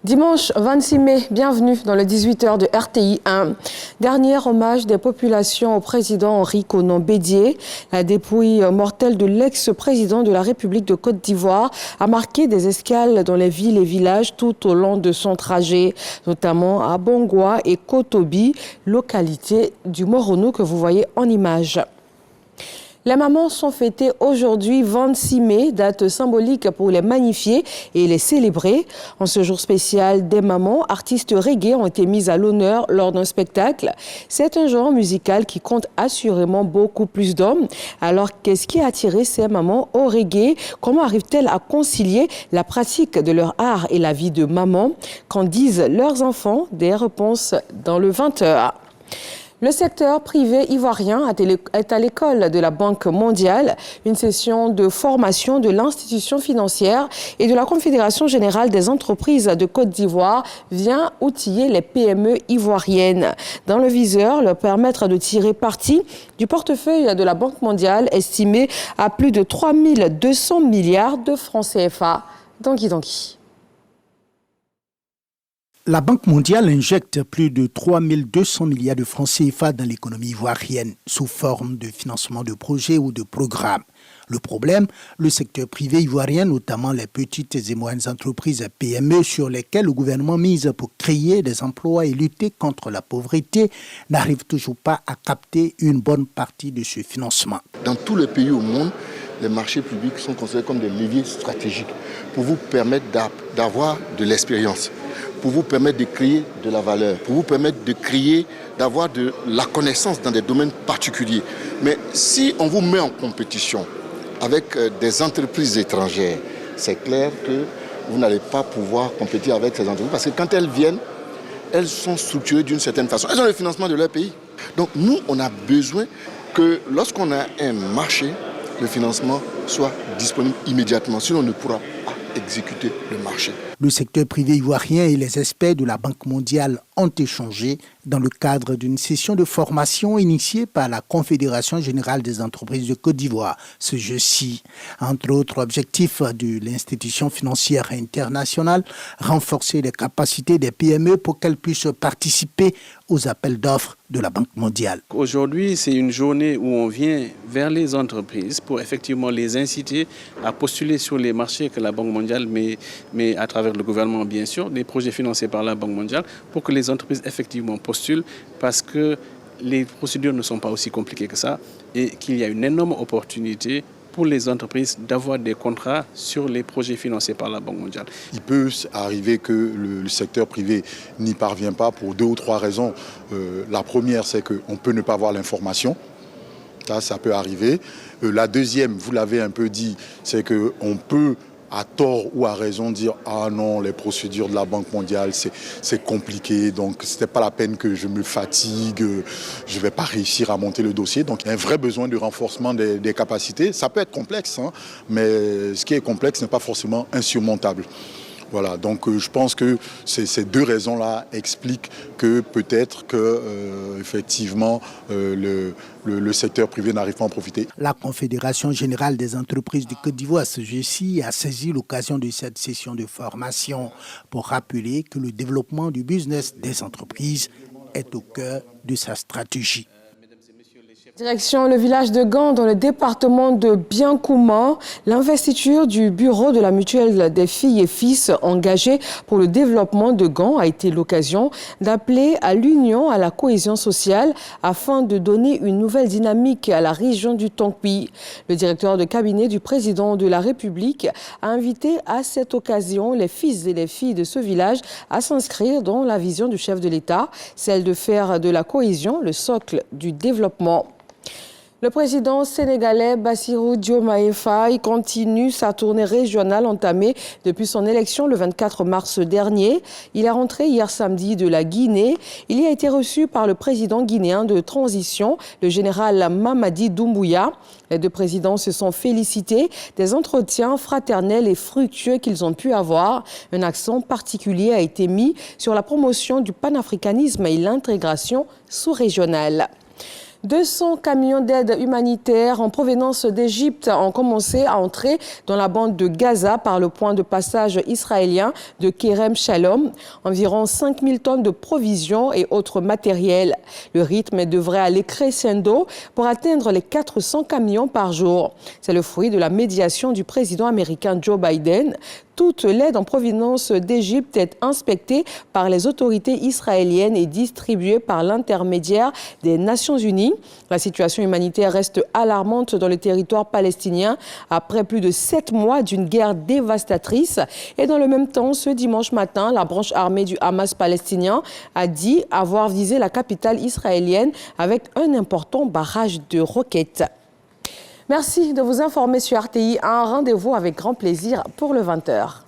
Dimanche 26 mai, bienvenue dans le 18h de RTI 1. Dernier hommage des populations au président Henri Konan Bédié. La dépouille mortelle de l'ex-président de la République de Côte d'Ivoire a marqué des escales dans les villes et villages tout au long de son trajet, notamment à Bongwa et Kotobi, localité du Morono que vous voyez en image. Les mamans sont fêtées aujourd'hui 26 mai, date symbolique pour les magnifier et les célébrer. En ce jour spécial des mamans, artistes reggae ont été mis à l'honneur lors d'un spectacle. C'est un genre musical qui compte assurément beaucoup plus d'hommes. Alors qu'est-ce qui a attiré ces mamans au reggae? Comment arrivent-elles à concilier la pratique de leur art et la vie de maman? Qu'en disent leurs enfants? Des réponses dans le 20h. Le secteur privé ivoirien est à l'école de la Banque mondiale. Une session de formation de l'institution financière et de la Confédération générale des entreprises de Côte d'Ivoire vient outiller les PME ivoiriennes. Dans le viseur, leur permettre de tirer parti du portefeuille de la Banque mondiale estimé à plus de 3 200 milliards de francs CFA. Donkey. La Banque mondiale injecte plus de 3 200 milliards de francs CFA dans l'économie ivoirienne sous forme de financement de projets ou de programmes. Le problème, le secteur privé ivoirien, notamment les petites et moyennes entreprises PME sur lesquelles le gouvernement mise pour créer des emplois et lutter contre la pauvreté, n'arrive toujours pas à capter une bonne partie de ce financement. Dans tous les pays au monde, les marchés publics sont considérés comme des leviers stratégiques pour vous permettre d'avoir de l'expérience, pour vous permettre de créer de la valeur, pour vous permettre d'avoir de la connaissance dans des domaines particuliers. Mais si on vous met en compétition avec des entreprises étrangères, c'est clair que vous n'allez pas pouvoir compétir avec ces entreprises parce que quand elles viennent, elles sont structurées d'une certaine façon. Elles ont le financement de leur pays. Donc nous, on a besoin que lorsqu'on a un marché, le financement soit disponible immédiatement, sinon on ne pourra pas exécuter le marché. Le secteur privé ivoirien et les experts de la Banque mondiale ont échangé dans le cadre d'une session de formation initiée par la Confédération générale des entreprises de Côte d'Ivoire, ce jeudi. Entre autres objectifs de l'institution financière internationale, renforcer les capacités des PME pour qu'elles puissent participer aux appels d'offres de la Banque mondiale. Aujourd'hui, c'est une journée où on vient vers les entreprises pour effectivement les inciter à postuler sur les marchés que la Banque mondiale met à travers le gouvernement, bien sûr, des projets financés par la Banque mondiale pour que les entreprises effectivement postulent parce que les procédures ne sont pas aussi compliquées que ça et qu'il y a une énorme opportunité pour les entreprises d'avoir des contrats sur les projets financés par la Banque mondiale. Il peut arriver que le secteur privé n'y parvient pas pour 2 ou 3 raisons. La première, c'est qu'on peut ne pas avoir l'information. Ça peut arriver. La deuxième, vous l'avez un peu dit, c'est qu'on peut à tort ou à raison dire « Ah non, les procédures de la Banque mondiale, c'est compliqué, donc ce n'est pas la peine que je me fatigue, je ne vais pas réussir à monter le dossier. » Donc il y a un vrai besoin de renforcement des capacités. Ça peut être complexe, hein, mais ce qui est complexe n'est pas forcément insurmontable. Voilà, donc je pense que ces 2 raisons-là expliquent que peut-être que effectivement le secteur privé n'arrive pas à en profiter. La Confédération générale des entreprises de Côte d'Ivoire, ce jeudi, a saisi l'occasion de cette session de formation pour rappeler que le développement du business des entreprises est au cœur de sa stratégie. Direction le village de Gand, dans le département de Biancouma, l'investiture du bureau de la mutuelle des filles et fils engagés pour le développement de Gand a été l'occasion d'appeler à l'union, à la cohésion sociale, afin de donner une nouvelle dynamique à la région du Tonkpi. Le directeur de cabinet du président de la République a invité à cette occasion les fils et les filles de ce village à s'inscrire dans la vision du chef de l'État, celle de faire de la cohésion le socle du développement. Le président sénégalais Bassirou Diomaye Faye continue sa tournée régionale entamée depuis son élection le 24 mars dernier. Il est rentré hier samedi de la Guinée. Il y a été reçu par le président guinéen de transition, le général Mamadi Doumbouya. Les 2 présidents se sont félicités des entretiens fraternels et fructueux qu'ils ont pu avoir. Un accent particulier a été mis sur la promotion du panafricanisme et l'intégration sous-régionale. 200 camions d'aide humanitaire en provenance d'Égypte ont commencé à entrer dans la bande de Gaza par le point de passage israélien de Kerem Shalom. Environ 5000 tonnes de provisions et autres matériels. Le rythme devrait aller crescendo pour atteindre les 400 camions par jour. C'est le fruit de la médiation du président américain Joe Biden. Toute l'aide en provenance d'Égypte est inspectée par les autorités israéliennes et distribuée par l'intermédiaire des Nations Unies. La situation humanitaire reste alarmante dans le territoire palestinien après plus de 7 mois d'une guerre dévastatrice. Et dans le même temps, ce dimanche matin, la branche armée du Hamas palestinien a dit avoir visé la capitale israélienne avec un important barrage de roquettes. Merci de vous informer sur RTI. Un rendez-vous avec grand plaisir pour le 20h.